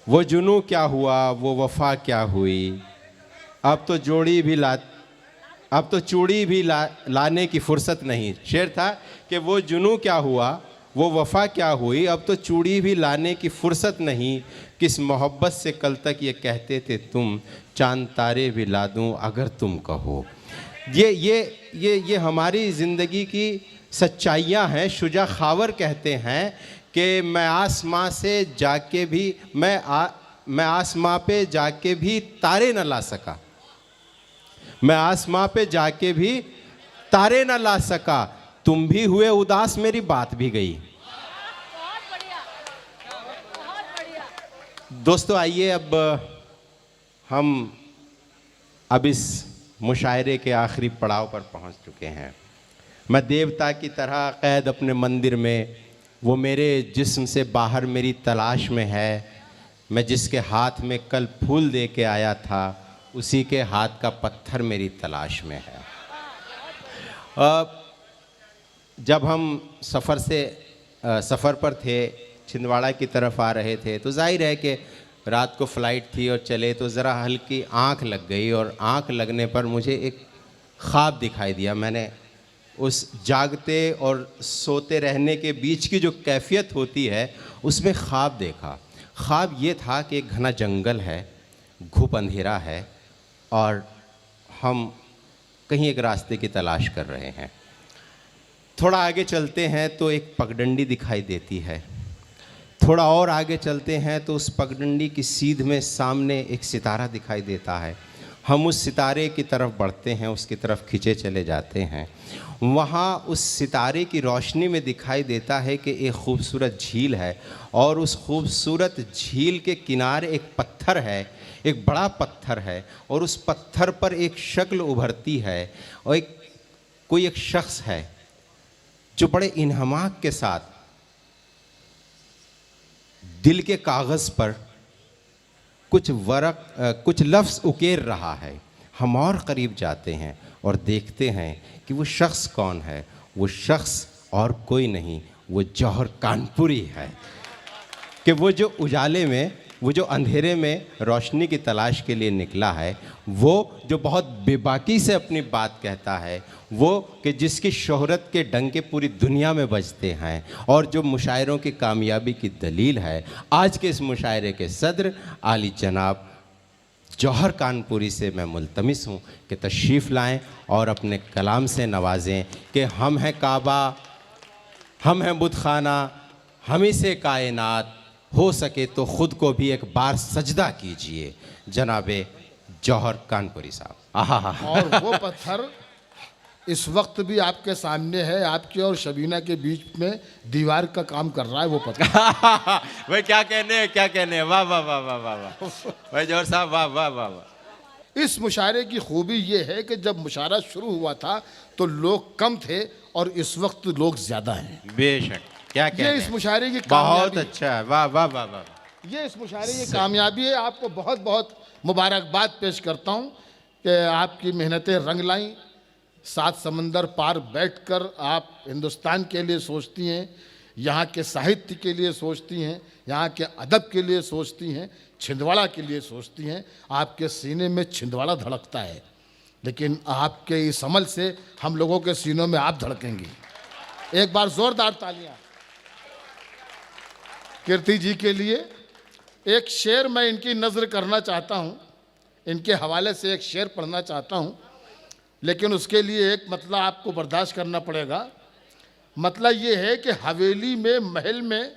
वो जुनू क्या हुआ, वो वफा क्या हुई, अब तो जोड़ी भी ला, अब तो चूड़ी भी लाने की फुर्सत नहीं। शेर था कि वो जुनू क्या हुआ, वो वफा क्या हुई, अब तो चूड़ी भी लाने की फुर्सत नहीं। किस मोहब्बत से कल तक ये कहते थे तुम, चांद तारे भी ला दूं अगर तुम कहो। ये हमारी ज़िंदगी की सच्चाइयाँ हैं। शुजा खावर कहते हैं कि मैं आसमां से जाके भी मैं आसमां पे जाके भी तारे न ला सका, मैं आसमां पे जाके भी तारे न ला सका, तुम भी हुए उदास मेरी बात भी गई। दोस्तों आइए अब इस मुशायरे के आखिरी पड़ाव पर पहुंच चुके हैं। मैं देवता की तरह कैद अपने मंदिर में, वो मेरे जिस्म से बाहर मेरी तलाश में है। मैं जिसके हाथ में कल फूल दे के आया था, उसी के हाथ का पत्थर मेरी तलाश में है। जब हम सफ़र पर थे, छिंदवाड़ा की तरफ आ रहे थे, तो जाहिर है कि रात को फ़्लाइट थी और चले तो ज़रा हल्की आँख लग गई, और आँख लगने पर मुझे एक ख्वाब दिखाई दिया। मैंने उस जागते और सोते रहने के बीच की जो कैफियत होती है, उसमें ख्वाब देखा। ख्वाब ये था कि एक घना जंगल है, घुप अंधेरा है, और हम कहीं एक रास्ते की तलाश कर रहे हैं। थोड़ा आगे चलते हैं तो एक पगडंडी दिखाई देती है। थोड़ा और आगे चलते हैं तो उस पगडंडी की सीध में सामने एक सितारा दिखाई देता है। हम उस सितारे की तरफ बढ़ते हैं, उसकी तरफ खिंचे चले जाते हैं। वहाँ उस सितारे की रोशनी में दिखाई देता है कि एक खूबसूरत झील है, और उस खूबसूरत झील के किनारे एक पत्थर है, एक बड़ा पत्थर है, और उस पत्थर पर एक शक्ल उभरती है, और कोई एक शख्स है जो बड़े इन्हमाक के साथ दिल के कागज़ पर कुछ लफ्ज़ उकेर रहा है। हम और करीब जाते हैं और देखते हैं कि वो शख्स कौन है। वो शख्स और कोई नहीं, वो जौहर कानपुरी है। कि वो जो उजाले में, वो जो अंधेरे में रोशनी की तलाश के लिए निकला है, वो जो बहुत बेबाकी से अपनी बात कहता है, वो कि जिसकी शोहरत के डंके पूरी दुनिया में बजते हैं, और जो मुशायरों की कामयाबी की दलील है। आज के इस मुशायरे के सदर आली जनाब जौहर कानपुरी से मैं मुल्तमिस हूँ कि तशरीफ़ लाएं और अपने कलाम से नवाजें कि हम हैं काबा, हम हैं बुतखाना, हम ही से कायनात, हो सके तो ख़ुद को भी एक बार सजदा कीजिए। जनाबे जौहर कानपुरी साहब। आहा। और वो पत्थर इस वक्त भी आपके सामने है, आपके और शबीना के बीच में दीवार का काम कर रहा है वो पत्थर। भाई क्या कहने, वाह वाह वाह वाह वाह वाह भाई जौहर साहब, वाह वाह वाह वाह। इस मुशायरे की खूबी ये है कि जब मुशायरा शुरू हुआ था तो लोग कम थे, और इस वक्त लोग ज़्यादा हैं। बेशक, क्या कहने, ये इस मुशायरे की बहुत अच्छा है, वाह वाह वाह वाह। ये इस मुशायरे की कामयाबी है। आपको बहुत बहुत मुबारकबाद पेश करता हूँ कि आपकी मेहनतें रंग लाईं। 7 समंदर पार बैठकर आप हिंदुस्तान के लिए सोचती हैं, यहाँ के साहित्य के लिए सोचती हैं, यहाँ के अदब के लिए सोचती हैं, छिंदवाड़ा के लिए सोचती हैं। आपके सीने में छिंदवाड़ा धड़कता है, लेकिन आपके इस अमल से हम लोगों के सीनों में आप धड़केंगी। एक बार ज़ोरदार तालियां कीर्ति जी के लिए। एक शेर मैं इनकी नज़र करना चाहता हूँ, इनके हवाले से एक शेर पढ़ना चाहता हूँ, लेकिन उसके लिए एक मतलब आपको बर्दाश्त करना पड़ेगा। मतलब ये है कि हवेली में महल में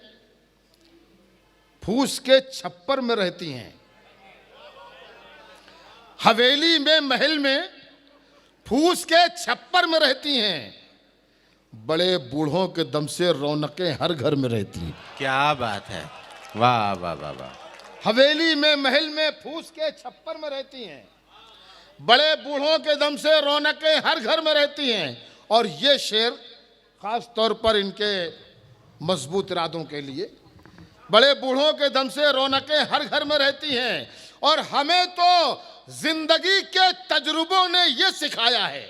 फूस के छप्पर में रहती हैं। हवेली में महल में फूस के छप्पर में रहती हैं, बड़े बूढ़ों के दम से रौनकें हर घर में रहती हैं। क्या बात है, वाह वाह वाह वाह। हवेली में महल में फूस के छप्पर में रहती हैं, बड़े बूढ़ों के दम से रौनकें हर घर में रहती हैं। और ये शेर ख़ास तौर पर इनके मजबूत इरादों के लिए, बड़े बूढ़ों के दम से रौनकें हर घर में रहती हैं। और हमें तो जिंदगी के तजुर्बों ने ये सिखाया है,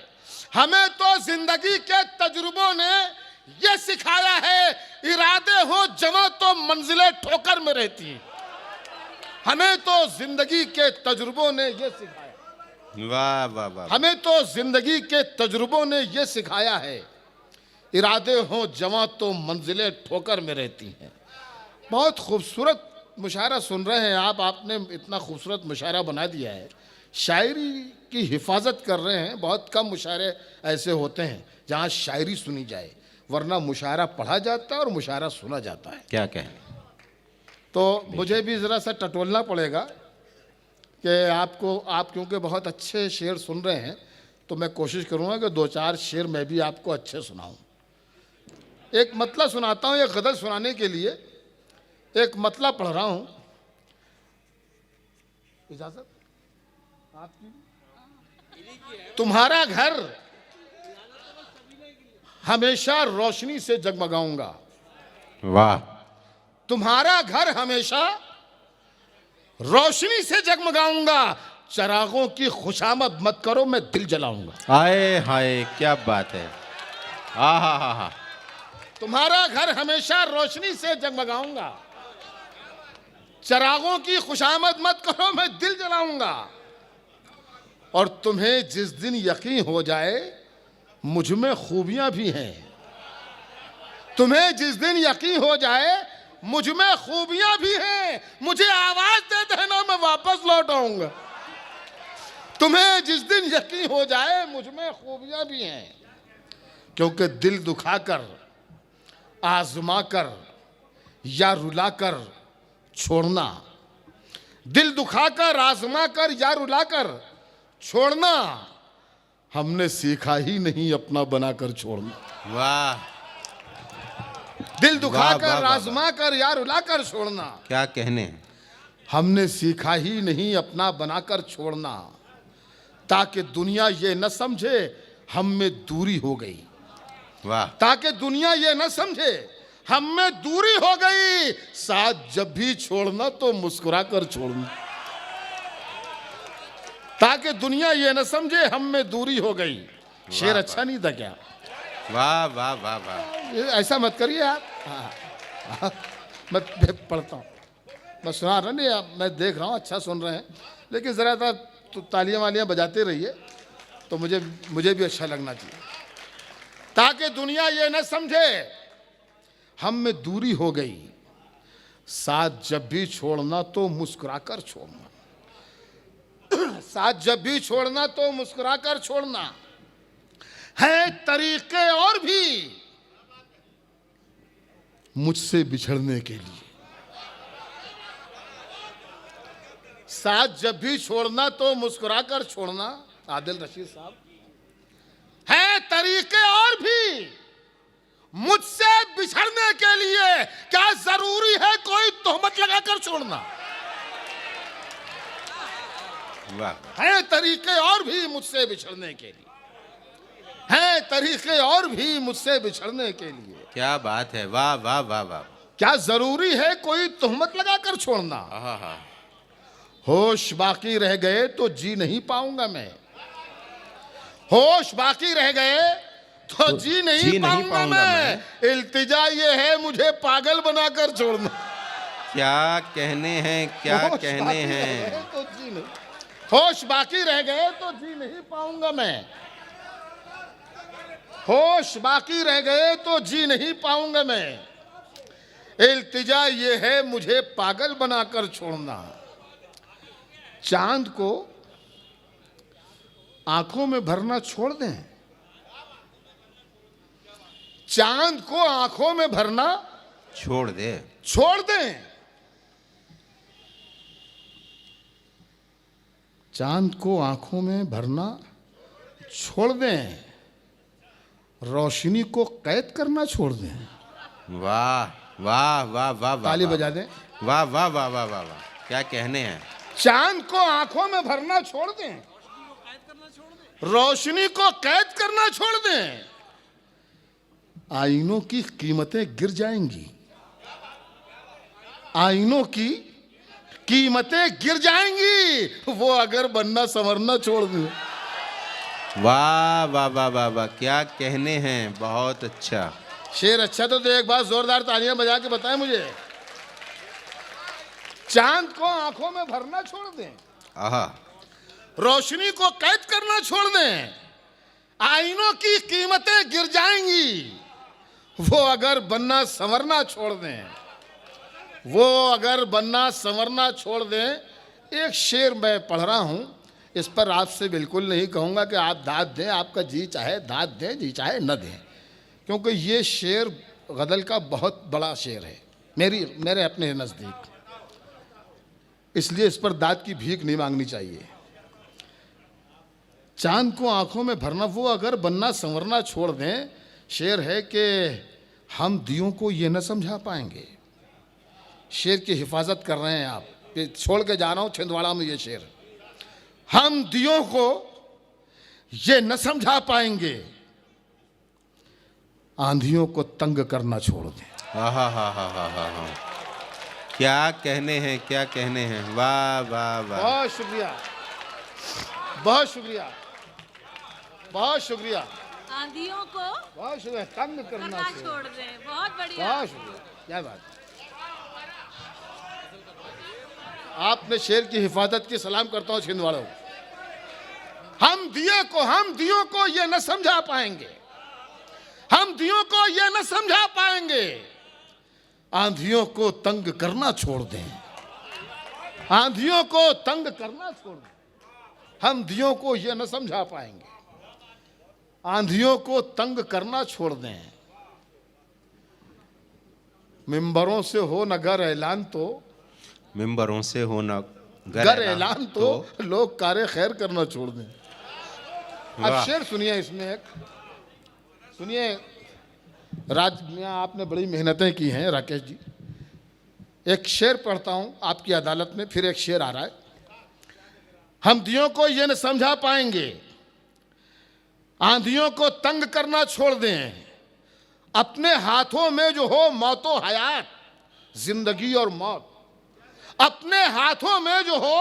हमें तो जिंदगी के तजुर्बों ने ये सिखाया है, इरादे हो जमा तो मंजिलें ठोकर में रहती हैं। हमें तो जिंदगी के तजुर्बों ने ये सिखाया, वाह वाह वाह। हमें तो जिंदगी के तजुर्बों ने ये सिखाया है, इरादे हों जवां तो मंजिलें ठोकर में रहती हैं। बहुत खूबसूरत मुशायरा सुन रहे हैं आप, आपने इतना खूबसूरत मुशायरा बना दिया है, शायरी की हिफाजत कर रहे हैं। बहुत कम मुशायरे ऐसे होते हैं जहाँ शायरी सुनी जाए, वरना मुशायरा पढ़ा जाता है और मुशायरा सुना जाता है। क्या कहें। तो मुझे भी ज़रा सा टटोलना पड़ेगा कि आप क्योंकि बहुत अच्छे शेर सुन रहे हैं, तो मैं कोशिश करूँगा कि 2-4 शेर मैं भी आपको अच्छे सुनाऊँ। एक मतला सुनाता हूँ, एक गज़ल सुनाने के लिए एक मतला पढ़ रहा हूँ। इजाज़त आपकी। तुम्हारा घर हमेशा रोशनी से जगमगाऊंगा। वाह। तुम्हारा घर हमेशा रोशनी से जगमगाऊंगा, चरागों की खुशामद मत करो, मैं दिल जलाऊंगा। हाय हाय क्या बात है। हा हा हा हा। तुम्हारा घर हमेशा रोशनी से जगमगाऊंगा, चरागों की खुशामद मत करो, मैं दिल जलाऊंगा। और तुम्हें जिस दिन यकीन हो जाए मुझ में खूबियां भी हैं, तुम्हें जिस दिन यकीन हो जाए मुझ में खूबियां भी हैं, मुझे आवाज दे देना, मैं वापस लौट आऊंगा। तुम्हें जिस दिन यकीन हो जाए मुझ में खूबियां भी हैं, क्योंकि दिल दुखाकर आजमाकर या रुलाकर छोड़ना, दिल दुखाकर आजमाकर या रुलाकर छोड़ना, हमने सीखा ही नहीं अपना बनाकर छोड़ना। वाह। दिल दुखाकर आजमाकर या रुलाकर छोड़ना, क्या कहने। हमने सीखा ही नहीं अपना बनाकर छोड़ना, ताकि दुनिया ये न समझे हम में दूरी हो गई। वाह। ताकि दुनिया ये न समझे हम में दूरी हो गई, साथ जब भी छोड़ना तो मुस्कुरा कर छोड़ना। ताकि दुनिया ये न समझे हम में दूरी हो गई। शेर अच्छा नहीं था क्या। वाह वाह वाह वाह। ऐसा मत करिए आप। मैं पढ़ता हूँ, मैं सुना रहा नहीं, मैं देख रहा हूँ अच्छा सुन रहे हैं, लेकिन ज़रा तो तालियां वालियां बजाते रहिए तो मुझे भी अच्छा लगना चाहिए। ताकि दुनिया ये न समझे हम में दूरी हो गई, साथ जब भी छोड़ना तो मुस्कुराकर छोड़ना, साथ जब भी छोड़ना तो मुस्कुराकर छोड़ना। है तरीके और भी मुझसे बिछड़ने के लिए, साथ जब भी छोड़ना तो मुस्कुराकर छोड़ना। आदिल रशीद साहब। है तरीके और भी मुझसे बिछड़ने के लिए, क्या जरूरी है कोई तोहमत लगाकर छोड़ना। वाह। है तरीके और भी मुझसे बिछड़ने के लिए, है तरीके और भी मुझसे बिछड़ने के लिए। क्या बात है। वाह वाह वाह वाह। क्या जरूरी है कोई तोहमत लगाकर छोड़ना। आहा। होश बाकी रह गए तो जी नहीं पाऊंगा मैं, होश बाकी रह गए तो जी नहीं पाऊंगा मैं। इल्तिजा ये है मुझे पागल बनाकर छोड़ना। क्या कहने हैं, क्या कहने हैं। तो जी नहीं, होश बाकी रह गए तो जी नहीं पाऊंगा मैं, होश बाकी रह गए तो जी नहीं पाऊंगा मैं। इल्तिजा ये है मुझे पागल बनाकर छोड़ना। चांद को आंखों में भरना छोड़ दें, चांद को आंखों में भरना छोड़ दें। चांद को आंखों में भरना छोड़ दें, रोशनी को कैद करना छोड़ दें। वाह वाह वाह वाह। ताली बजा दें। वाह वाह वाह वाह वाह वाह। क्या कहने हैं। चांद को आंखों में भरना छोड़ दें, रोशनी को कैद करना छोड़ दें। आईनों की कीमतें गिर जाएंगी, आईनों की कीमतें गिर जाएंगी, वो अगर बनना संवरना छोड़ दें। वाह वाह वाह वाह वाह। क्या कहने हैं। बहुत अच्छा शेर अच्छा तो एक बार जोरदार तालियां बजा के बताएं मुझे। चांद को आंखों में भरना छोड़ दें, आहा, रोशनी को कैद करना छोड़ दें, आईनों की कीमतें गिर जाएंगी, वो अगर बनना संवरना छोड़ दें, वो अगर बनना संवरना छोड़ दें। एक शेर मैं पढ़ रहा हूं, इस पर आपसे बिल्कुल नहीं कहूंगा कि आप दाद दें, आपका जी चाहे दाद दें, जी चाहे न दें, क्योंकि ये शेर गज़ल का बहुत बड़ा शेर है मेरे अपने नज़दीक, इसलिए इस पर दाद की भीख नहीं मांगनी चाहिए। चांद को आंखों में भरना, वो अगर बनना संवरना छोड़ दें। शेर है कि हम दियों को ये न समझा पाएंगे। शेर की हिफाजत कर रहे हैं आप, ये छोड़ के जा रहा हूं छिंदवाड़ा में ये शेर। हम दियों को ये न समझा पाएंगे, आंधियों को तंग करना छोड़ दें। आहा, हा हा हा हा हा, क्या कहने हैं, क्या कहने हैं, वाह वाह वाह। बहुत शुक्रिया, बहुत शुक्रिया, बहुत शुक्रिया। आंधियों को बहुत शुक्रिया, तंग करना छोड़ दें। बहुत बढ़िया, बहुत शुक्रिया, क्या बात। आपने शेर की हिफाजत की सलाम करता हूं छिंदवाड़ों। हम दियों को ये न समझा पाएंगे, हम दियों को ये न समझा पाएंगे, आंधियों को तंग करना छोड़ दें, आंधियों को तंग करना छोड़ दें। हम दियों को ये न समझा पाएंगे, आंधियों को तंग करना छोड़ दें। मिंबरों से हो नगर ऐलान तो, मिंबरों से हो न गर ऐलान तो लोग कारे खैर करना छोड़ दें। अब वाह। शेर सुनिए, इसमें एक सुनिए, राज में आपने बड़ी मेहनतें की हैं राकेश जी। एक शेर पढ़ता हूं आपकी अदालत में, फिर एक शेर आ रहा है। हम दियों को ये न समझा पाएंगे, आंधियों को तंग करना छोड़ दें, अपने हाथों में जो हो मौतो हयात, जिंदगी और मौत, अपने हाथों में जो हो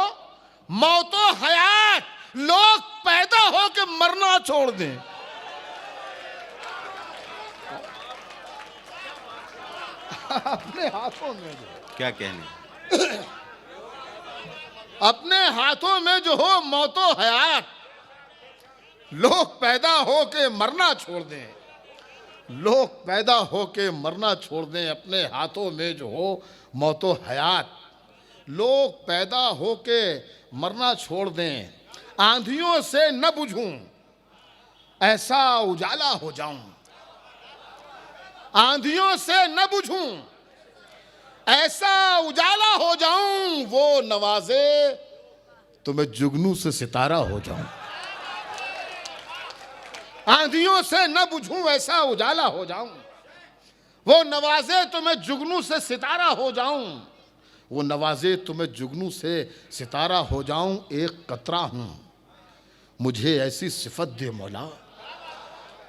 मौतो हयात, लोग पैदा हो के मरना छोड़ दें। अपने हाथों में जो, क्या कहने, अपने हाथों में जो हो मौतो हयात, लोग पैदा हो के मरना छोड़ दें, लोग पैदा हो के मरना छोड़ दें। अपने हाथों में जो हो मौतो हयात, लोग पैदा हो के मरना छोड़ दें। आंधियों से न बुझूं, ऐसा उजाला हो जाऊं, आंधियों से न बुझूं, ऐसा उजाला हो जाऊं, वो नवाजे तो मैं जुगनू से सितारा हो जाऊं। आंधियों से न बुझूं, ऐसा उजाला हो जाऊं, वो नवाजे तो मैं जुगनू से सितारा हो जाऊं, वो नवाजे तो मैं जुगनू से सितारा हो जाऊं। एक कतरा हूं, मुझे ऐसी सिफत दे मौला,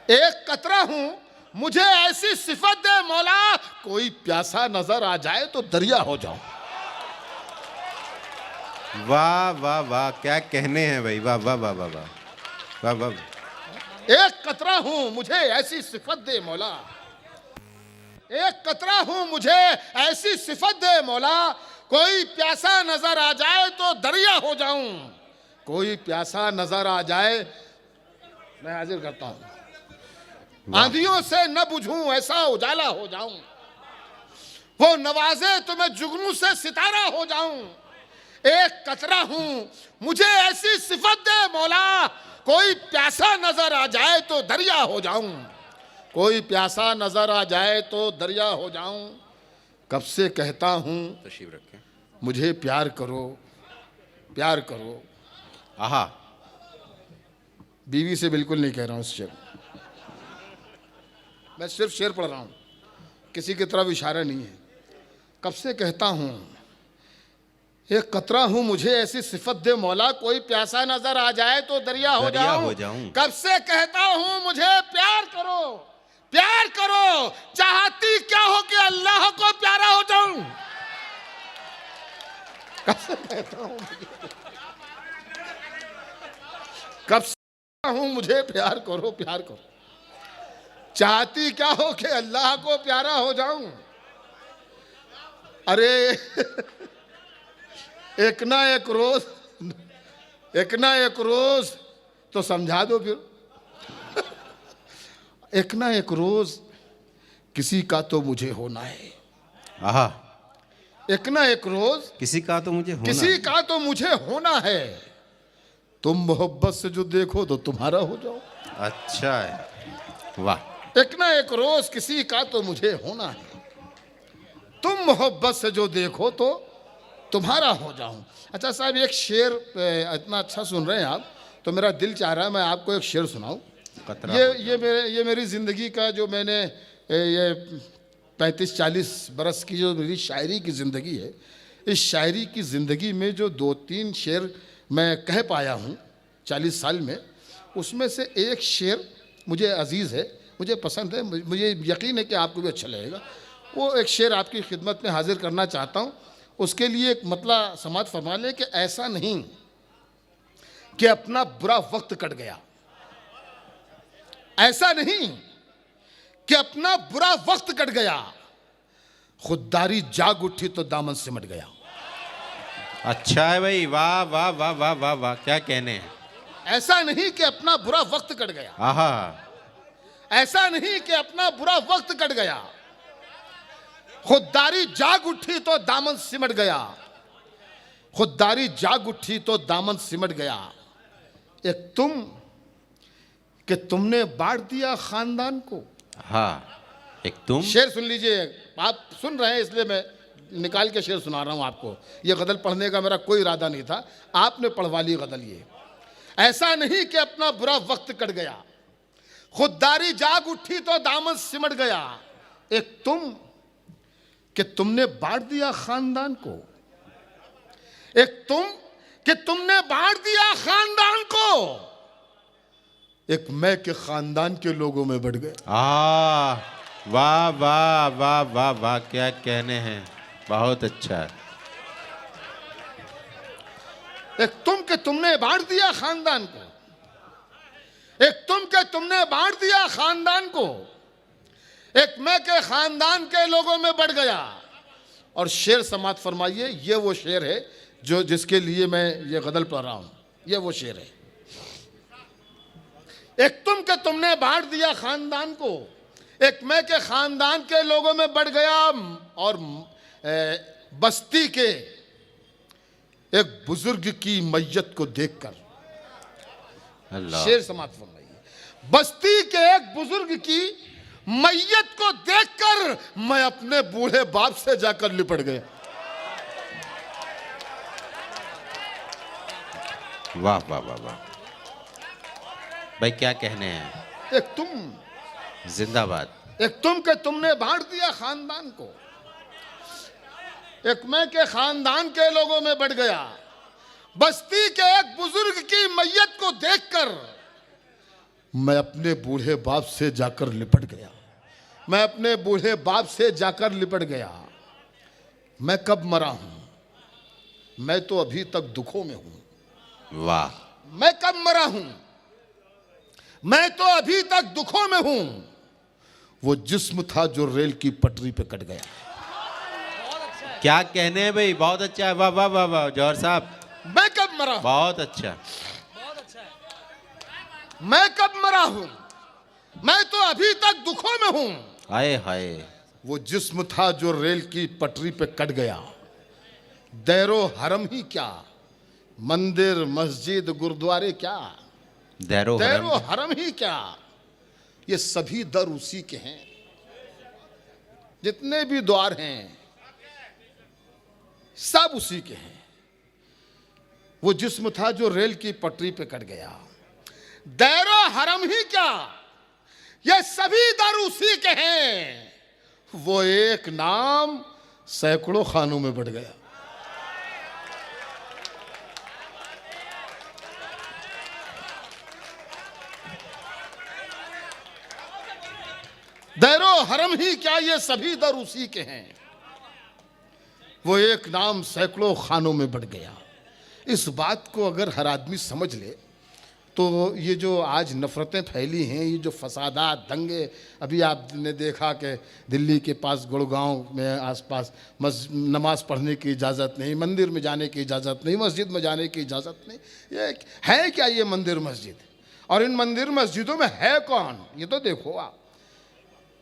एक कतरा हूं, मुझे ऐसी सिफत दे मौला, कोई प्यासा नजर आ जाए तो दरिया हो जाऊं। वाह वाह वाह, क्या कहने हैं भाई, वाह वाह वाह वाह वाह वाह वाह। एक कतरा हूं, मुझे ऐसी सिफत दे मौला, एक कतरा हूं, मुझे ऐसी सिफत दे मौला, कोई प्यासा नजर आ जाए तो दरिया हो जाऊं, कोई प्यासा नजर आ जाए। मैं हाजिर करता हूं। आंधियों से न बुझूं, ऐसा उजाला हो जाऊं, वो नवाजे तो मैं जुगनू से सितारा हो जाऊं। एक कतरा हूं, मुझे ऐसी सिफत दे मौला, कोई प्यासा नजर आ जाए तो दरिया हो जाऊं, कोई प्यासा नजर आ जाए तो दरिया हो जाऊं। कब से कहता हूं तशरीफ रखें। मुझे प्यार करो, प्यार करो। आहा, बीवी से बिल्कुल नहीं कह रहा हूं इस शेर, मैं सिर्फ शेर पढ़ रहा हूं, किसी की तरफ इशारा नहीं है। कब से कहता हूं, एक कतरा हूं, मुझे ऐसी सिफत दे मौला, कोई प्यासा नजर आ जाए तो दरिया हो जाऊं। कब से कहता हूं मुझे प्यार करो, प्यार करो, चाहती क्या हो कि अल्लाह को प्यारा हो जाऊं। कब से कहता हूं, कब से कहता हूं मुझे प्यार करो, प्यार करो, चाहती क्या हो कि अल्लाह को प्यारा हो जाऊं। अरे एक ना एक रोज, एक ना एक रोज तो समझा दो फिर। एक ना एक रोज किसी का तो मुझे होना है। आहा, एक ना एक रोज किसी का तो मुझे होना किसी है। का तो मुझे होना है। तुम मोहब्बत से जो देखो तो तुम्हारा हो जाओ। अच्छा है, वाह। एक ना एक रोज किसी का तो मुझे होना है। तुम मोहब्बत से जो देखो तो तुम्हारा हो जाऊं। अच्छा साहब, एक शेर इतना अच्छा सुन रहे हैं आप, तो मेरा दिल चाह रहा है मैं आपको एक शेर सुनाऊं। कतरा हो ये मेरी ज़िंदगी का जो मैंने ये 35-40 बरस की जो मेरी शायरी की ज़िंदगी है, इस शायरी की ज़िंदगी में जो 2-3 शेर मैं कह पाया हूँ 40 साल में, उसमें से एक शेर मुझे अजीज़ है, मुझे पसंद है, मुझे यकीन है कि आपको भी अच्छा लगेगा। वो एक शेर आपकी खिदमत में हाजिर करना चाहता हूँ। उसके लिए एक मतला समात फरमा लें कि ऐसा नहीं कि अपना बुरा वक्त कट गया, ऐसा नहीं कि अपना बुरा वक्त कट गया, खुददारी जाग उठी तो दामन सिमट गया। अच्छा है भाई, वाह वाह वाह वाह वाह वाह, क्या कहने हैं। ऐसा नहीं कि अपना बुरा वक्त कट गया, आहा, ऐसा नहीं कि अपना बुरा वक्त कट गया, खुददारी जाग उठी तो दामन सिमट गया, खुददारी जाग उठी तो दामन सिमट गया। एक तुम कि तुमने बांट दिया खानदान को। हाँ, एक तुम। शेर सुन लीजिए, आप सुन रहे हैं इसलिए मैं निकाल के शेर सुना रहा हूं आपको। ये गजल पढ़ने का मेरा कोई इरादा नहीं था, आपने पढ़वा ली गजल। ये ऐसा नहीं कि अपना बुरा वक्त कट गया, खुददारी जाग उठी तो दामन सिमट गया। एक तुम कि तुमने बांट दिया खानदान को, एक तुम कि तुमने बांट दिया खानदान को, एक मैं के खानदान के लोगों में बढ़ गए। वाह वाह वाह वाह वाह, क्या कहने हैं, बहुत अच्छा है। एक तुम के तुमने बांट दिया खानदान को, एक तुम के तुमने बांट दिया खानदान को, एक मैं के खानदान के लोगों में बढ़ गया। और शेर समात फरमाइए, ये वो शेर है जो जिसके लिए मैं ये गजल पढ़ रहा हूं। ये वो शेर है। एक तुम के तुमने बांट दिया खानदान को, एक मैं के खानदान के लोगों में बढ़ गया। और बस्ती के एक बुजुर्ग की मैयत को देखकर, अल्लाह, शेर समात फरमाइए, बस्ती के एक बुजुर्ग की मैयत को देखकर मैं अपने बूढ़े बाप से जाकर लिपट गया। वाह वाह वाह वाह भाई, क्या कहने हैं। एक तुम, जिंदाबाद। एक तुम के तुमने बांट दिया खानदान को, एक मैं के खानदान के लोगों में बढ़ गया। बस्ती के एक बुजुर्ग की मैयत को देखकर मैं अपने बूढ़े बाप से जाकर लिपट गया। मैं अपने बूढ़े बाप से जाकर लिपट गया। मैं कब मरा हूं, मैं तो अभी तक दुखों में हूं। वाह, मैं कब मरा हूं, मैं तो अभी तक दुखों में हूं। वो जिस्म था जो रेल की पटरी पे कट गया। क्या कहने हैं भाई, बहुत अच्छा है। वाह वाह वाह वाह, जौहर साहब, मैं कब मरा हूं, बहुत अच्छा। मैं कब मरा हूं, मैं तो अभी तक दुखों में हूं। हाय हाय, वो जिस्म था जो रेल की पटरी पे कट गया। दैरो हरम ही क्या, मंदिर मस्जिद गुरुद्वारे क्या, दैरो दैरो हरम ही क्या, ये सभी दर उसी के हैं। जितने भी द्वार हैं सब उसी के हैं। वो जिस्म था जो रेल की पटरी पे कट गया। दैरो हरम ही क्या, ये सभी दर उसी के हैं। वो एक नाम सैकड़ों खानों में बढ़ गया। दैरो हरम ही क्या, ये सभी दर उसी के हैं। वो एक नाम सैकड़ों खानों में बढ़ गया। इस बात को अगर हर आदमी समझ ले तो ये जो आज नफ़रतें फैली हैं, ये जो फसादात, दंगे, अभी आपने देखा कि दिल्ली के पास गुड़गांव में आसपास नमाज पढ़ने की इजाज़त नहीं, मंदिर में जाने की इजाज़त नहीं, मस्जिद में जाने की इजाज़त नहीं। ये है क्या ये मंदिर मस्जिद? और इन मंदिर मस्जिदों में है कौन? ये तो देखो आप,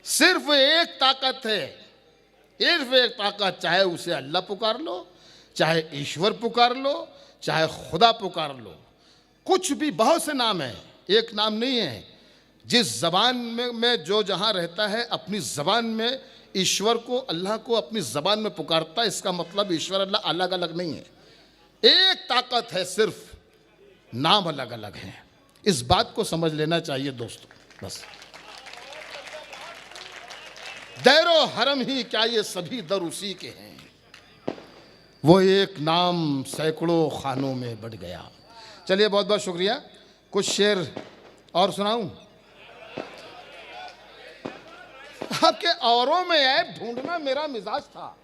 सिर्फ एक ताकत है, सिर्फ एक ताकत, चाहे उसे अल्लाह पुकार लो, चाहे ईश्वर पुकार लो, चाहे खुदा पुकार लो, कुछ भी, बहुत से नाम हैं, एक नाम नहीं है। जिस ज़बान में जो जहाँ रहता है, अपनी ज़बान में ईश्वर को, अल्लाह को अपनी ज़बान में पुकारता है, इसका मतलब ईश्वर अल्लाह अलग अलग नहीं है, एक ताकत है, सिर्फ नाम अलग अलग हैं। इस बात को समझ लेना चाहिए दोस्तों। बस दैरो हरम ही क्या ये सभी दर उसी के हैं, वो एक नाम सैकड़ों खानों में बढ़ गया। चलिए बहुत बहुत शुक्रिया। कुछ शेर और सुनाऊं? आपके औरों में ऐब ढूंढना मेरा मिजाज था,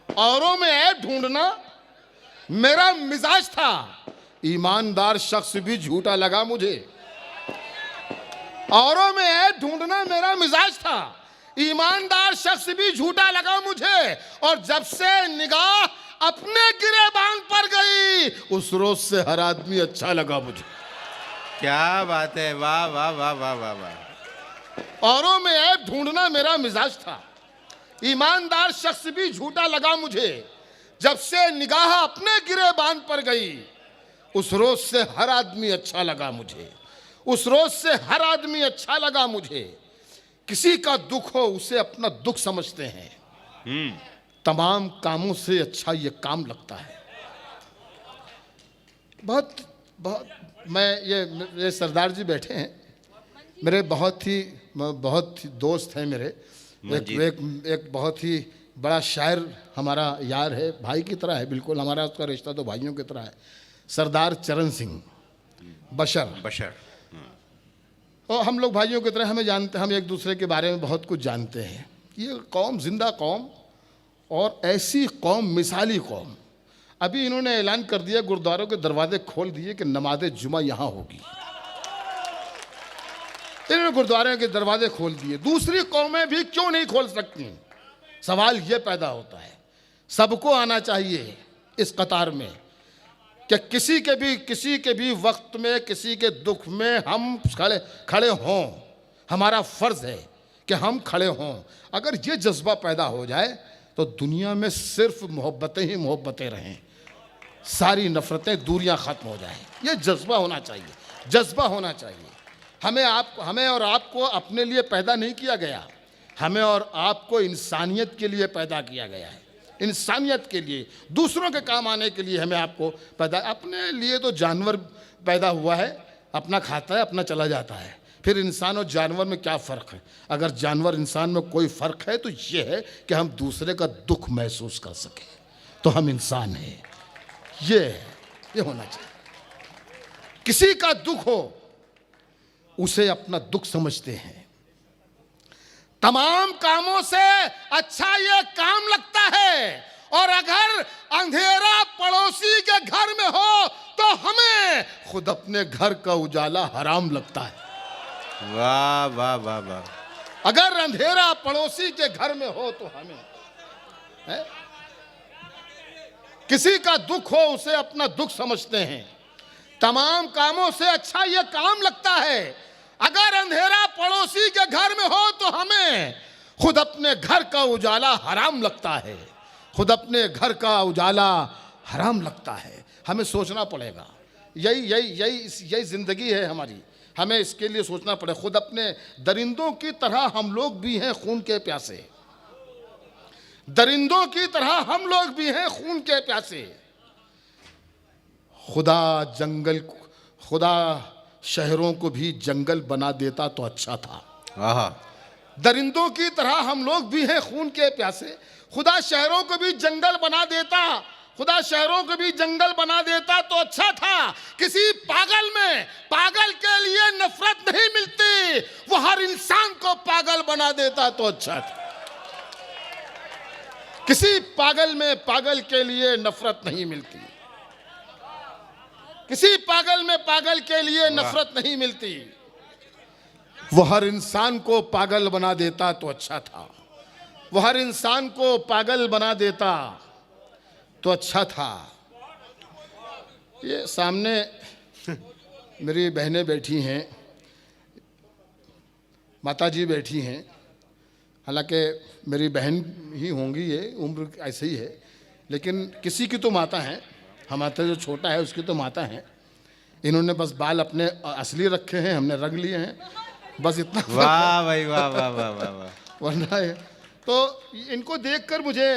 औरों में ऐब ढूंढना मेरा मिजाज था, ईमानदार शख्स भी झूठा लगा मुझे। औरों में ऐब ढूंढना मेरा मिजाज था, ईमानदार शख्स भी झूठा लगा मुझे, और जब से निगाह अपने गिरेबान पर गई, उस रोज से हर आदमी अच्छा लगा मुझे। क्या बात है, वाह वाह वाह वाह वाह वाह। औरों में ऐब ढूंढना मेरा मिजाज था, ईमानदार शख्स भी झूठा लगा मुझे, जब से निगाह अपने गिरेबान पर गई, उस रोज से हर आदमी अच्छा लगा मुझे, उस रोज से हर आदमी अच्छा लगा मुझे। किसी का दुख हो उसे अपना दुख समझते हैं, तमाम कामों से अच्छा ये काम लगता है। बहुत बहुत ये सरदार जी बैठे हैं, मेरे बहुत ही दोस्त हैं मेरे। एक बहुत ही बड़ा शायर हमारा यार है, भाई की तरह है, बिल्कुल हमारा उसका रिश्ता तो भाइयों की तरह है, सरदार चरण सिंह बशर। और हम लोग भाइयों की तरह हमें जानते, हम एक दूसरे के बारे में बहुत कुछ जानते हैं। ये कौम जिंदा कौम, और ऐसी कौम, मिसाली कौम। अभी इन्होंने ऐलान कर दिया, गुरुद्वारों के दरवाजे खोल दिए कि नमाज जुमा यहाँ होगी। इन्होंने गुरुद्वारों के दरवाजे खोल दिए। दूसरी कौमें भी क्यों नहीं खोल सकती? सवाल ये पैदा होता है, सबको आना चाहिए इस कतार में कि किसी के भी वक्त में, किसी के दुख में हम खड़े हों। हमारा फर्ज है कि हम खड़े हों। अगर ये जज्बा पैदा हो जाए तो दुनिया में सिर्फ मोहब्बतें ही मोहब्बतें रहें, सारी नफरतें, दूरियां खत्म हो जाएं। ये जज्बा होना चाहिए, जज्बा होना चाहिए। हमें और आपको अपने लिए पैदा नहीं किया गया, हमें और आपको इंसानियत के लिए पैदा किया गया है, इंसानियत के लिए, दूसरों के काम आने के लिए हमें आपको पैदा। अपने लिए तो जानवर पैदा हुआ है, अपना खाता है, अपना चला जाता है। फिर इंसान और जानवर में क्या फ़र्क है? अगर जानवर इंसान में कोई फ़र्क है तो ये है कि हम दूसरे का दुख महसूस कर सकें, तो हम इंसान हैं। ये होना चाहिए। किसी का दुख हो उसे अपना दुख समझते हैं। तमाम कामों से अच्छा ये काम लगता है, और अगर अंधेरा पड़ोसी के घर में हो तो हमें खुद अपने घर का उजाला हराम लगता है। वाह वाह वाह वाह। अगर अंधेरा पड़ोसी के घर में हो तो हमें है? किसी का दुख हो उसे अपना दुख समझते हैं। तमाम कामों से अच्छा ये काम लगता है। अगर अंधेरा पड़ोसी के घर में हो तो हमें खुद अपने घर का उजाला हराम लगता है, खुद अपने घर का उजाला हराम लगता है। हमें सोचना पड़ेगा, यही जिंदगी है हमारी, हमें इसके लिए सोचना पड़े। खुद अपने दरिंदों की तरह हम लोग भी हैं खून के प्यासे, दरिंदों की तरह हम लोग भी हैं खून के प्यासे। खुदा शहरों को भी जंगल बना देता तो अच्छा था। दरिंदों की तरह हम लोग भी हैं खून के प्यासे। खुदा शहरों को भी जंगल बना देता, खुदा शहरों को भी जंगल बना देता तो अच्छा था। किसी पागल में पागल के लिए नफरत नहीं मिलती, वो हर इंसान को पागल बना देता तो अच्छा था। किसी पागल में पागल के लिए नफरत नहीं मिलती। किसी पागल में पागल के लिए नफरत नहीं मिलती। वो हर इंसान को पागल बना देता तो अच्छा था, वो हर इंसान को पागल बना देता तो अच्छा था। ये सामने मेरी बहनें बैठी हैं, माताजी बैठी हैं, हालांकि मेरी बहन ही होंगी, ये उम्र ऐसे ही है, लेकिन किसी की तो माता हैं, हमारा जो छोटा है उसकी तो माता हैं। इन्होंने बस बाल अपने असली रखे हैं, हमने रंग लिए हैं, बस इतना। वाह भाई वाह वाह वाह वाह वाह। वरना है तो इनको देखकर मुझे,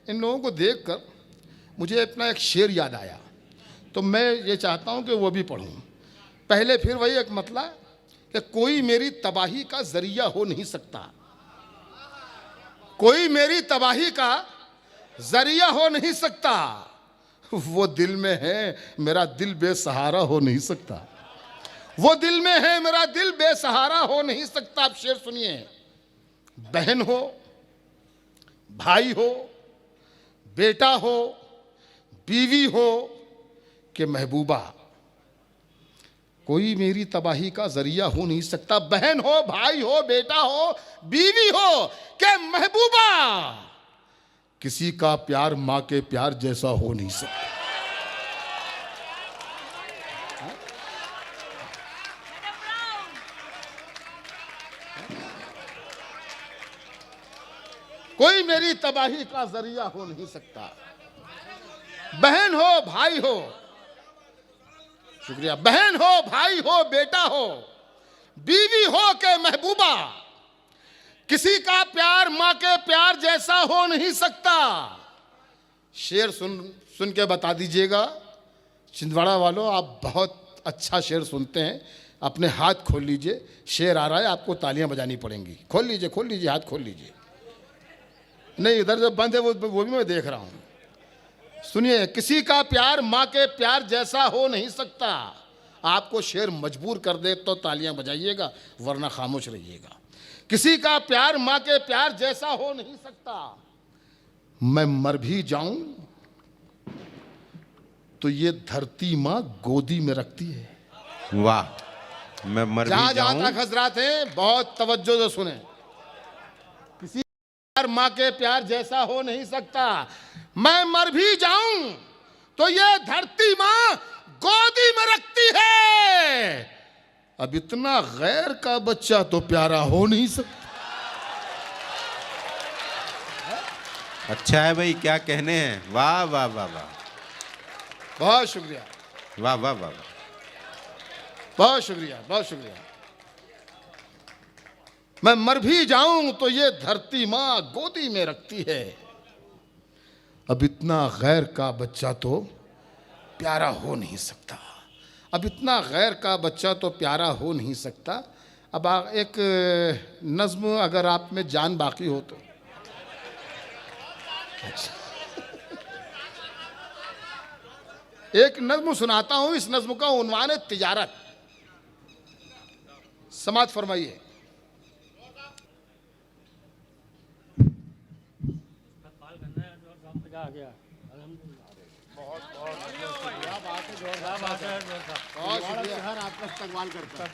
इन लोगों को देखकर मुझे अपना एक शेर याद आया, तो मैं ये चाहता हूँ कि वो भी पढ़ूँ। पहले फिर वही एक मतला कि कोई मेरी तबाही का जरिया हो नहीं सकता, कोई मेरी तबाही का जरिया हो नहीं सकता, वो दिल में है मेरा दिल बेसहारा हो नहीं सकता, वो दिल में है मेरा दिल बेसहारा हो नहीं सकता। आप शेर सुनिए। बहन हो, भाई हो, बेटा हो, बीवी हो कि महबूबा, कोई मेरी तबाही का जरिया हो नहीं सकता। बहन हो, भाई हो, बेटा हो, बीवी हो कि महबूबा, किसी का प्यार मां के प्यार जैसा हो नहीं सकता। कोई मेरी तबाही का जरिया हो नहीं सकता। बहन हो, भाई हो, शुक्रिया, बहन हो, भाई हो, बेटा हो, बीवी हो के महबूबा, किसी का प्यार मां के प्यार जैसा हो नहीं सकता। शेर सुन के बता दीजिएगा। छिंदवाड़ा वालों, आप बहुत अच्छा शेर सुनते हैं, अपने हाथ खोल लीजिए, शेर आ रहा है, आपको तालियां बजानी पड़ेंगी। खोल लीजिए, हाथ खोल लीजिए। नहीं, इधर जब बंद है वो भी मैं देख रहा हूं। सुनिए, किसी का प्यार मां के प्यार जैसा हो नहीं सकता। आपको शेर मजबूर कर दे तो तालियां बजाइएगा, वरना खामोश रहिएगा। किसी का प्यार मां के प्यार जैसा हो नहीं सकता। मैं मर भी जाऊं तो ये धरती मां गोदी में रखती है। वाह। मैं मर भी जहां जाऊं। तक हजरात हैं, बहुत तवज्जो से सुने। किसी प्यार मां के प्यार जैसा हो नहीं सकता। मैं मर भी जाऊं तो ये धरती मां गोदी में रखती है। अब इतना गैर का बच्चा तो प्यारा हो नहीं सकता। अच्छा है भाई, क्या कहने हैं। वाह वाह वाह वाह, बहुत शुक्रिया, वाह वाह वाह। बहुत शुक्रिया, बहुत शुक्रिया। मैं मर भी जाऊं तो ये धरती मां गोदी में रखती है। अब इतना गैर का बच्चा तो प्यारा हो नहीं सकता। अब इतना गैर का बच्चा तो प्यारा हो नहीं सकता। अब एक नज्म अगर आप में जान बाकी हो तो। अच्छा। एक नज्म सुनाता हूं। इस नज्म का उन्वान है तिजारत। समात फरमाइए।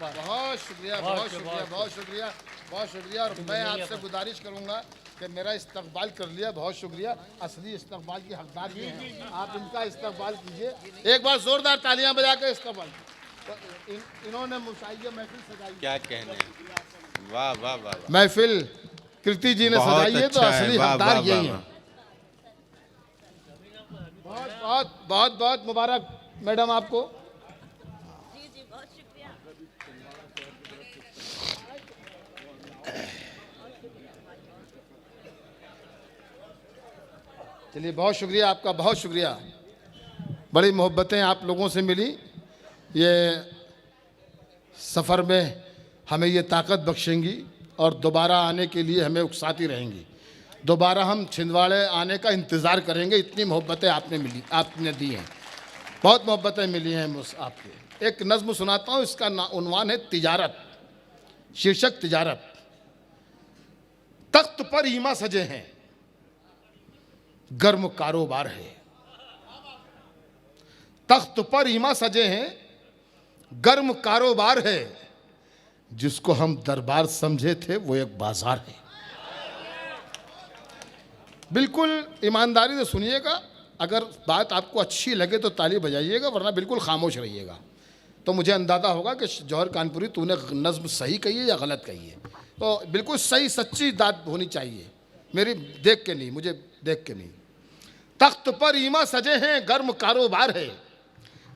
बहुत शुक्रिया, बहुत शुक्रिया, बहुत शुक्रिया, बहुत शुक्रिया। और मैं आपसे गुजारिश करूंगा कि मेरा इस्तकबाल कर लिया, बहुत शुक्रिया। असली इस्तकबाल की हकदार ये हैं, आप इनका इस्तकबाल कीजिए। एक बार जोरदार तालियां बजा के इस्तकबाल। तो इन्होंने मुशाइया महफिल सजाई। क्या कहने हैं। वाह वाह वाह। महफिल कृति जी ने सजाई है, तो असली हकदार यही है। बहुत बहुत बहुत बहुत मुबारक मैडम आपको। जी जी, बहुत शुक्रिया। चलिए, बहुत शुक्रिया आपका, बहुत शुक्रिया। बड़ी मोहब्बतें आप लोगों से मिली। ये सफ़र में हमें ये ताकत बख्शेंगी और दोबारा आने के लिए हमें उकसाती रहेंगी। दोबारा हम छिंदवाड़े आने का इंतज़ार करेंगे। इतनी मोहब्बतें आपने दी हैं, बहुत मोहब्बतें मिली हैं आपके। एक नज़्म सुनाता हूँ, इसका उन्वान है तिजारत। शीर्षक तिजारत। तख्त पर ईमा सजे हैं, गर्म कारोबार है। तख्त पर ईमा सजे हैं, गर्म कारोबार है, जिसको हम दरबार समझे थे वो एक बाजार है। बिल्कुल ईमानदारी से सुनिएगा, अगर बात आपको अच्छी लगे तो ताली बजाइएगा, वरना बिल्कुल खामोश रहिएगा। तो मुझे अंदाज़ा होगा कि जौहर कानपुरी तूने नज़्म सही कही है या गलत कही है। तो बिल्कुल सही सच्ची बात होनी चाहिए, मेरी देख के नहीं, मुझे देख के नहीं। तख्त पर ईमा सजे हैं, गर्म कारोबार है,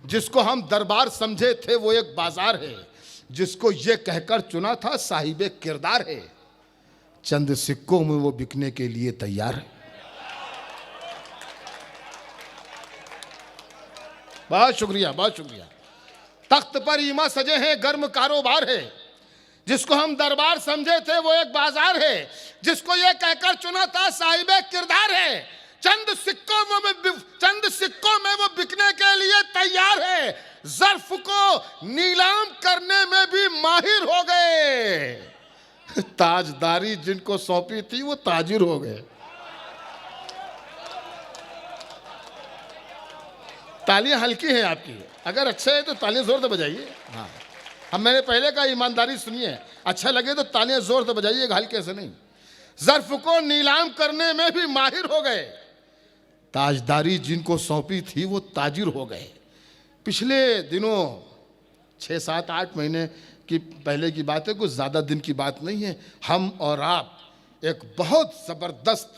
जिसको हम दरबार समझे थे वो एक बाजार है, जिसको ये कहकर चुना था साहिबे किरदार है, चंद सिक्कों में वो बिकने के लिए तैयार है। बहुत शुक्रिया, बहुत शुक्रिया। तख्त पर ईमा सजे हैं, गर्म कारोबार है, जिसको हम दरबार समझे थे वो एक बाजार है, जिसको ये कहकर चुना था साहिबे किरदार है, चंद सिक्कों में वो बिकने के लिए तैयार है, ज़र्फ को नीलाम करने में भी माहिर हो गए, ताजदारी जिनको सौंपी थी वो ताजिर हो गए। तालियां हल्की हैं आपकी, अगर अच्छा है तो तालियां जोर से बजाइए। हाँ, अब मैंने पहले कहा ईमानदारी सुनिए, अच्छा लगे तो तालियां जोर से बजाइएगा, हल्के से नहीं। ज़र्फ को नीलाम करने में भी माहिर हो गए, ताजदारी जिनको सौंपी थी वो ताजिर हो गए। पिछले दिनों 6, 7, 8 महीने की पहले की बात है, कुछ ज़्यादा दिन की बात नहीं है। हम और आप एक बहुत ज़बरदस्त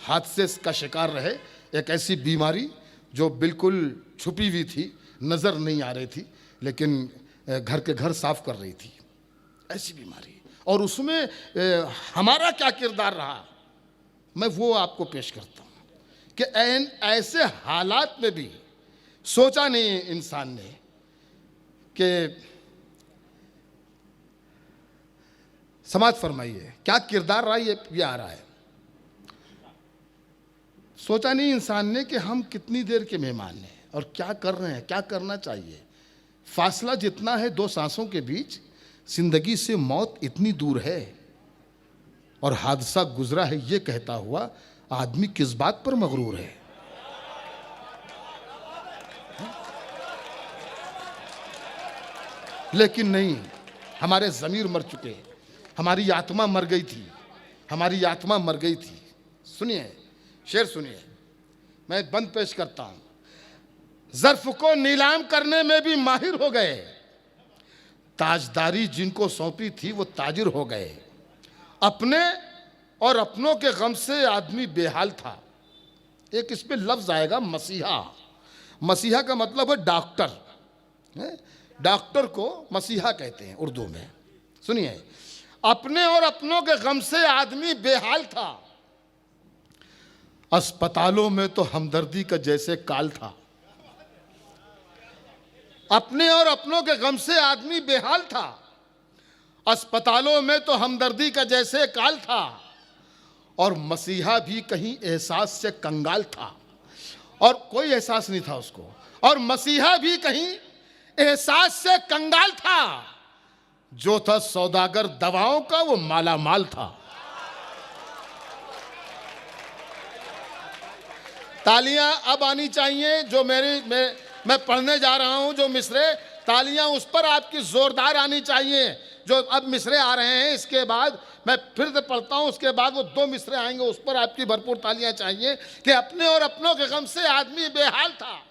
हादसे का शिकार रहे। एक ऐसी बीमारी जो बिल्कुल छुपी हुई थी, नज़र नहीं आ रही थी, लेकिन घर के घर साफ कर रही थी, ऐसी बीमारी। और उसमें हमारा क्या किरदार रहा, मैं वो आपको पेश करता हूँ कि ऐसे हालात में भी सोचा नहीं इंसान ने कि समाज फरमाइए क्या किरदार रहा, ये आ रहा है। सोचा नहीं इंसान ने कि हम कितनी देर के मेहमान हैं और क्या कर रहे हैं, क्या करना चाहिए। फासला जितना है 2 सांसों के बीच, जिंदगी से मौत इतनी दूर है, और हादसा गुजरा है ये कहता हुआ आदमी किस बात पर मगरूर है। लेकिन नहीं, हमारे ज़मीर मर चुके, हमारी आत्मा मर गई थी, हमारी आत्मा मर गई थी। सुनिए शेर, सुनिए, मैं बंद पेश करता हूं। ज़र्फ को नीलाम करने में भी माहिर हो गए, ताजदारी जिनको सौंपी थी वो ताजिर हो गए, अपने और अपनों के गम से आदमी बेहाल था। एक इस पे लफ्ज आएगा मसीहा। मसीहा का मतलब है डॉक्टर, डॉक्टर को मसीहा कहते हैं उर्दू में। सुनिए, अपने और अपनों के गम से आदमी बेहाल था, अस्पतालों में तो हमदर्दी का जैसे काल था। अपने और अपनों के गम से आदमी बेहाल था, अस्पतालों में तो हमदर्दी का जैसे काल था, और मसीहा भी कहीं एहसास से कंगाल था, और कोई एहसास नहीं था उसको, और मसीहा भी कहीं एहसास से कंगाल था, जो था सौदागर दवाओं का वो माला माल था। तालियां अब आनी चाहिए, जो मैं पढ़ने जा रहा हूं जो मिसरे, तालियां उस पर आपकी जोरदार आनी चाहिए। जो अब मिसरे आ रहे हैं, इसके बाद मैं फिर से पढ़ता हूं, उसके बाद वो 2 मिसरे आएंगे, उस पर आपकी भरपूर तालियां चाहिए कि अपने और अपनों के गम से आदमी बेहाल था,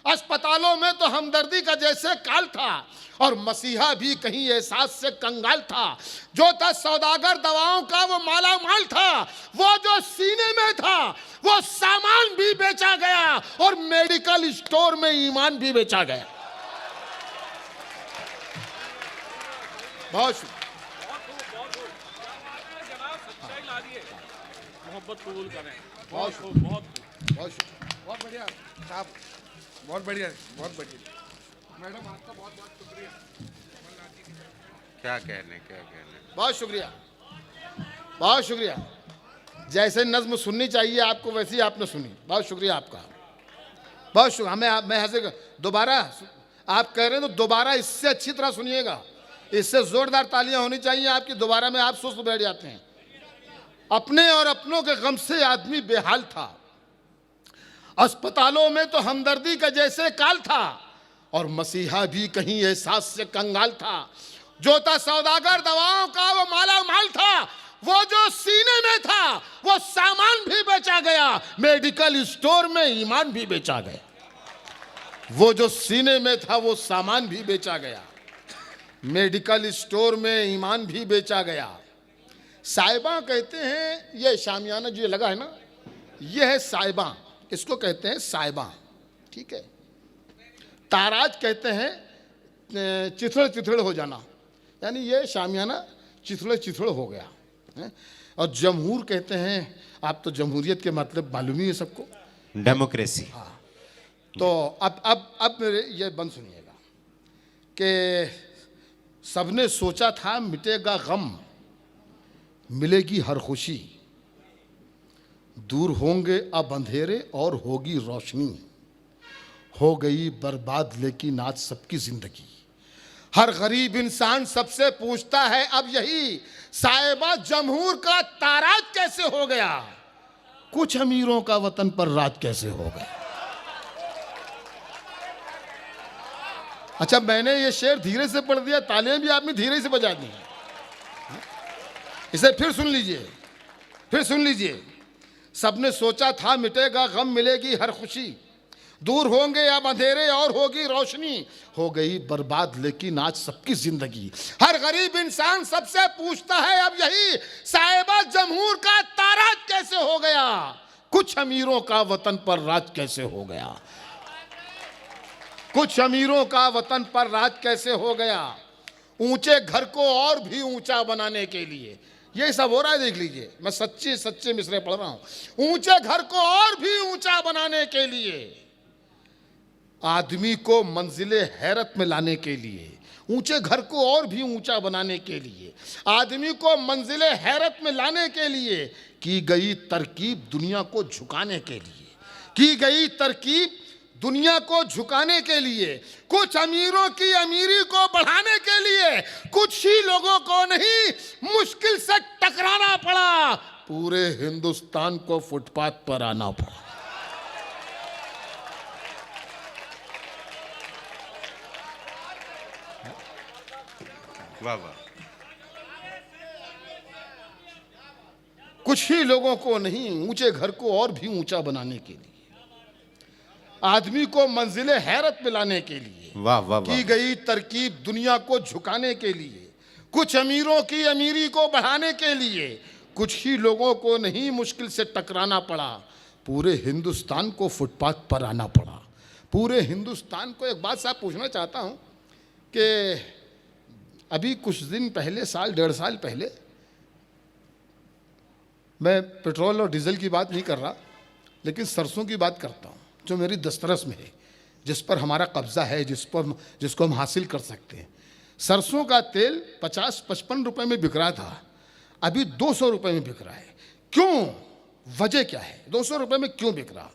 अस्पतालों में तो हमदर्दी का जैसे काल था, और मसीहा भी कहीं एहसास से कंगाल था, जो था सौदागर दवाओं का वो माला माल था, वो जो सीने में था वो सामान भी बेचा गया, और मेडिकल स्टोर में ईमान भी बेचा गया। बहुत मोहब्बत कबूल करें। बहुत बहुत बहुत बढ़िया साहब, बहुत बढ़िया, बहुत बढ़िया मैडम, आपका बहुत बहुत शुक्रिया। क्या कहने। बहुत शुक्रिया, बहुत शुक्रिया। जैसे नज्म सुननी चाहिए आपको वैसी आपने सुनी, बहुत शुक्रिया आपका, बहुत शुक्रिया। मैं हंसे दोबारा, आप कह रहे हैं तो दोबारा इससे अच्छी तरह सुनिएगा, इससे जोरदार तालियां होनी चाहिए आपकी, दोबारा में आप सुस्त बैठ जाते हैं। अपने और अपनों के गम से आदमी बेहाल था, अस्पतालों में तो हमदर्दी का जैसे काल था, और मसीहा भी कहीं एहसास से कंगाल था। जो था सौदागर दवाओं का वो माला माल था, वो जो सीने में था वो सामान भी बेचा गया, मेडिकल स्टोर में ईमान भी बेचा गया। वो जो सीने में था वो सामान भी बेचा गया, मेडिकल स्टोर में ईमान भी बेचा गया। साहिबा कहते हैं, ये शामियाना जो लगा है ना, ये है साहिबा, इसको कहते हैं साहिबा, ठीक है। ताराज कहते हैं चिथड़ चिथड़ हो जाना, यानी ये शामियाना चिथड़े चिथड़ हो गया है। और जमहूर कहते हैं, आप तो जमहूरियत के मतलब मालूम ही है सबको, डेमोक्रेसी। हाँ। तो अब मेरे ये बंद सुनिएगा कि सबने सोचा था मिटेगा गम, मिलेगी हर खुशी, दूर होंगे अब अंधेरे और होगी रोशनी, हो गई बर्बाद लेकिन आज सबकी जिंदगी। हर गरीब इंसान सबसे पूछता है अब यही, साहिबा जमहूर का ताराज कैसे हो गया, कुछ अमीरों का वतन पर राज कैसे हो गया। अच्छा, मैंने ये शेर धीरे से पढ़ दिया, तालियां भी आपने धीरे से बजा दी। इसे फिर सुन लीजिए, फिर सुन लीजिए। सबने सोचा था मिटेगा गम, मिलेगी हर खुशी, दूर होंगे अब अंधेरे और होगी रोशनी, हो गई बर्बाद लेकिन आज सबकी जिंदगी। हर गरीब इंसान सबसे पूछता है अब यही, साहिबा जमहूर का ताराज कैसे हो गया, कुछ अमीरों का वतन पर राज कैसे हो गया, कुछ अमीरों का वतन पर राज कैसे हो गया। ऊंचे घर को और भी ऊंचा बनाने के लिए, ये सब हो रहा है, देख लीजिए, मैं सच्चे सच्चे मिसरे पढ़ रहा हूं। ऊंचे घर को और भी ऊंचा बनाने के लिए, आदमी को मंजिले हैरत में लाने के लिए, ऊंचे घर को और भी ऊंचा बनाने के लिए, आदमी को मंजिले हैरत में लाने के लिए की गई तरकीब दुनिया को झुकाने के लिए, की गई तरकीब दुनिया को झुकाने के लिए, कुछ अमीरों की अमीरी को बढ़ाने के लिए, कुछ ही लोगों को नहीं मुश्किल से टकराना पड़ा, पूरे हिंदुस्तान को फुटपाथ पर आना पड़ा। वाह वाह। कुछ ही लोगों को नहीं, ऊंचे घर को और भी ऊंचा बनाने के लिए, आदमी को मंजिले हैरत में लाने के लिए, वाह वाह वाह। की गई तरकीब दुनिया को झुकाने के लिए, कुछ अमीरों की अमीरी को बढ़ाने के लिए, कुछ ही लोगों को नहीं मुश्किल से टकराना पड़ा, पूरे हिंदुस्तान को फुटपाथ पर आना पड़ा। पूरे हिंदुस्तान को एक बात साहब पूछना चाहता हूं कि अभी कुछ दिन पहले, साल डेढ़ साल पहले, मैं पेट्रोल और डीजल की बात नहीं कर रहा, लेकिन सरसों की बात करता हूँ, जो मेरी दस्तरस में है, जिस पर हमारा कब्जा है, जिसको हम हासिल कर सकते हैं। सरसों का तेल 50-55 रुपए में बिक रहा था, अभी 200 रुपए में बिक रहा है। क्यों, वजह क्या है, 200 रुपए में क्यों बिक रहा?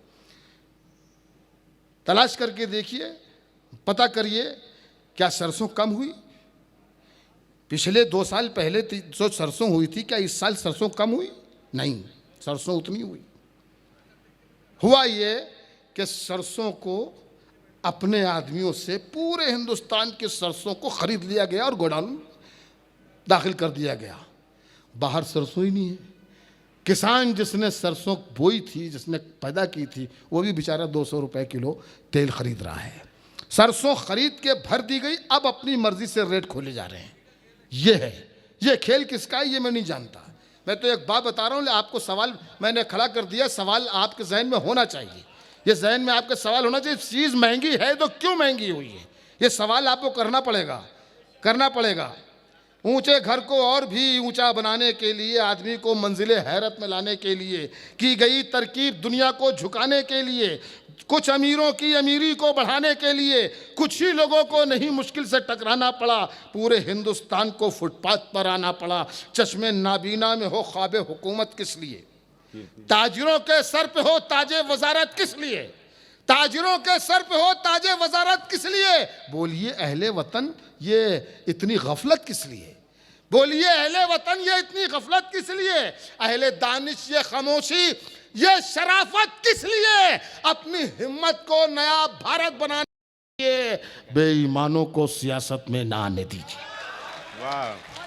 तलाश करके देखिए, पता करिए, क्या सरसों कम हुई? पिछले 2 साल पहले जो सरसों हुई थी, क्या इस साल सरसों कम हुई? नहीं, सरसों उतनी हुई। हुआ ये कि सरसों को अपने आदमियों से पूरे हिंदुस्तान के सरसों को खरीद लिया गया और गोडाउन दाखिल कर दिया गया। बाहर सरसों ही नहीं है। किसान जिसने सरसों बोई थी, जिसने पैदा की थी, वो भी बेचारा 200 रुपए किलो तेल खरीद रहा है। सरसों खरीद के भर दी गई, अब अपनी मर्जी से रेट खोले जा रहे हैं। ये है, ये खेल किसका है ये मैं नहीं जानता। मैं तो एक बात बता रहा हूँ, आपको सवाल मैंने खड़ा कर दिया, सवाल आपके जहन में होना चाहिए। ये जहन में आपके सवाल होना चाहिए, चीज़ महंगी है तो क्यों महंगी हुई है, ये सवाल आपको करना पड़ेगा, करना पड़ेगा। ऊंचे घर को और भी ऊंचा बनाने के लिए, आदमी को मंजिले हैरत में लाने के लिए की गई तरकीब दुनिया को झुकाने के लिए, कुछ अमीरों की अमीरी को बढ़ाने के लिए, कुछ ही लोगों को नहीं मुश्किल से टकराना पड़ा, पूरे हिंदुस्तान को फुटपाथ पर आना पड़ा। चश्मे नाबीना में हो ख्वाब हुकूमत किस लिए, ताजिरों के सर पे हो ताजे वजारत किस लिए, ताजिरों के सर पे हो ताजे वजारत किस लिए? बोलिए अहले वतन ये इतनी गफलत किस लिए, बोलिए अहले वतन ये इतनी गफलत किस लिए? अहले दानिश ये खामोशी ये शराफत किस लिए? अपनी हिम्मत को नया भारत बनाने के लिए बेईमानों को सियासत में ना आने दीजिए। वाह।